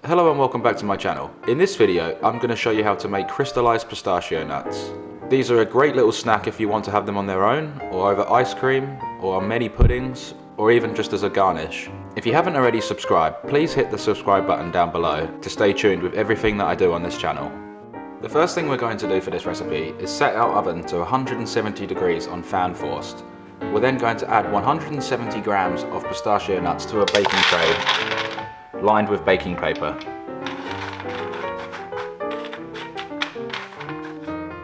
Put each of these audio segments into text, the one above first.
Hello and welcome back to my channel. In this video, I'm going to show you how to make crystallized pistachio nuts. These are a great little snack if you want to have them on their own, or over ice cream, or on many puddings, or even just as a garnish. If you haven't already subscribed, please hit the subscribe button down below to stay tuned with everything that I do on this channel. The first thing we're going to do for this recipe is set our oven to 170 degrees on fan forced. We're then going to add 170 grams of pistachio nuts to a baking tray lined with baking paper.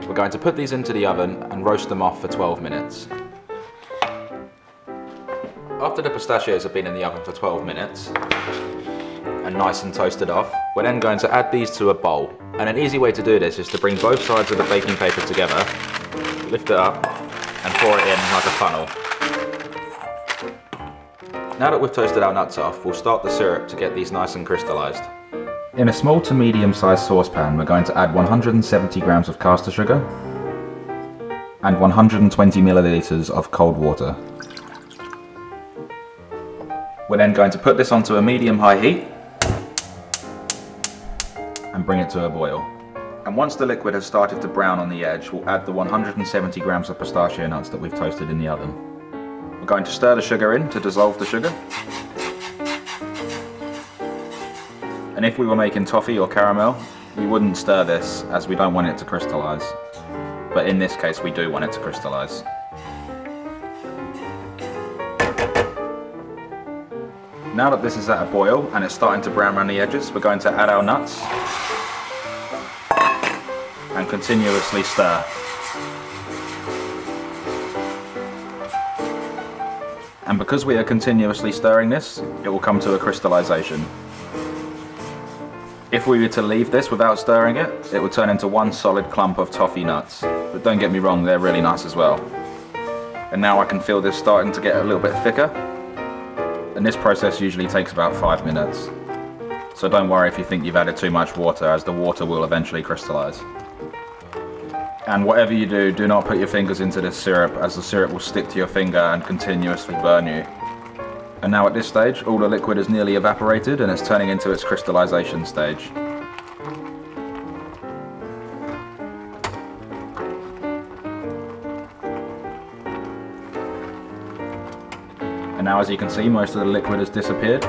We're going to put these into the oven and roast them off for 12 minutes. After the pistachios have been in the oven for 12 minutes and nice and toasted off, we're then going to add these to a bowl. And an easy way to do this is to bring both sides of the baking paper together, lift it up and pour it in like a funnel. Now that we've toasted our nuts off, we'll start the syrup to get these nice and crystallized. In a small to medium sized saucepan, we're going to add 170 grams of caster sugar and 120 milliliters of cold water. We're then going to put this onto a medium-high heat and bring it to a boil. And once the liquid has started to brown on the edge, we'll add the 170 grams of pistachio nuts that we've toasted in the oven. We're going to stir the sugar in to dissolve the sugar. And if we were making toffee or caramel, we wouldn't stir this as we don't want it to crystallize. But in this case, we do want it to crystallize. Now that this is at a boil and it's starting to brown around the edges, we're going to add our nuts and continuously stir. And because we are continuously stirring this, it will come to a crystallization. If we were to leave this without stirring it, it would turn into one solid clump of toffee nuts. But don't get me wrong, they're really nice as well. And now I can feel this starting to get a little bit thicker. And this process usually takes about 5 minutes. So don't worry if you think you've added too much water, as the water will eventually crystallize. And whatever you do, do not put your fingers into this syrup, as the syrup will stick to your finger and continuously burn you. And now at this stage, all the liquid is nearly evaporated and it's turning into its crystallization stage. And now as you can see, most of the liquid has disappeared.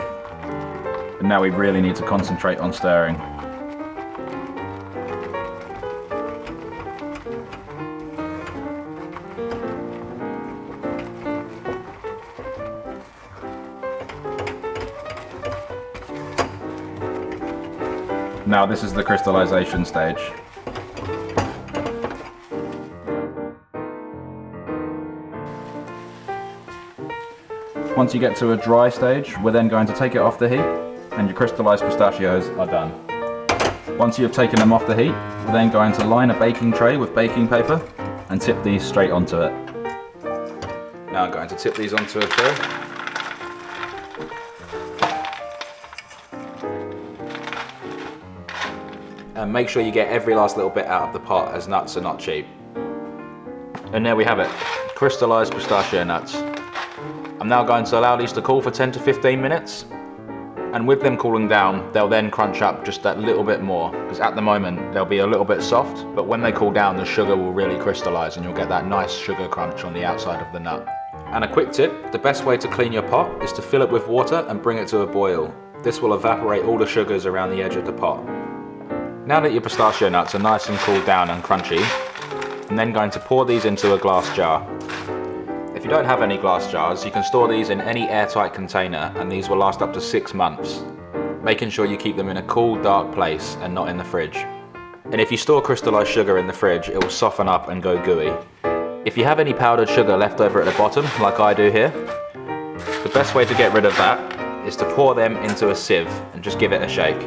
And now we really need to concentrate on stirring. Now this is the crystallization stage. Once you get to a dry stage, we're then going to take it off the heat and your crystallized pistachios are done. Once you've taken them off the heat, we're then going to line a baking tray with baking paper and tip these straight onto it. Now I'm going to tip these onto a tray. And make sure you get every last little bit out of the pot, as nuts are not cheap. And there we have it, crystallized pistachio nuts. I'm now going to allow these to cool for 10 to 15 minutes. And with them cooling down, they'll then crunch up just that little bit more, because at the moment they'll be a little bit soft, but when they cool down, the sugar will really crystallize and you'll get that nice sugar crunch on the outside of the nut. And a quick tip, the best way to clean your pot is to fill it with water and bring it to a boil. This will evaporate all the sugars around the edge of the pot. Now that your pistachio nuts are nice and cooled down and crunchy, I'm then going to pour these into a glass jar. If you don't have any glass jars, you can store these in any airtight container and these will last up to 6 months, making sure you keep them in a cool, dark place and not in the fridge. And if you store crystallized sugar in the fridge, it will soften up and go gooey. If you have any powdered sugar left over at the bottom, like I do here, the best way to get rid of that is to pour them into a sieve and just give it a shake.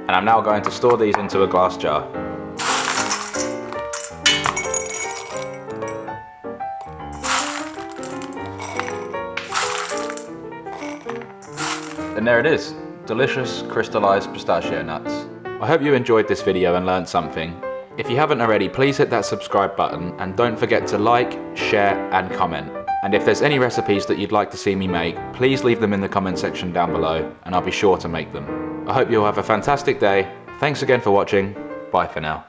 And I'm now going to store these into a glass jar. And there it is, delicious crystallized pistachio nuts. I hope you enjoyed this video and learned something. If you haven't already, please hit that subscribe button and don't forget to like, share and comment. And if there's any recipes that you'd like to see me make, please leave them in the comment section down below and I'll be sure to make them. I hope you'll have a fantastic day. Thanks again for watching. Bye for now.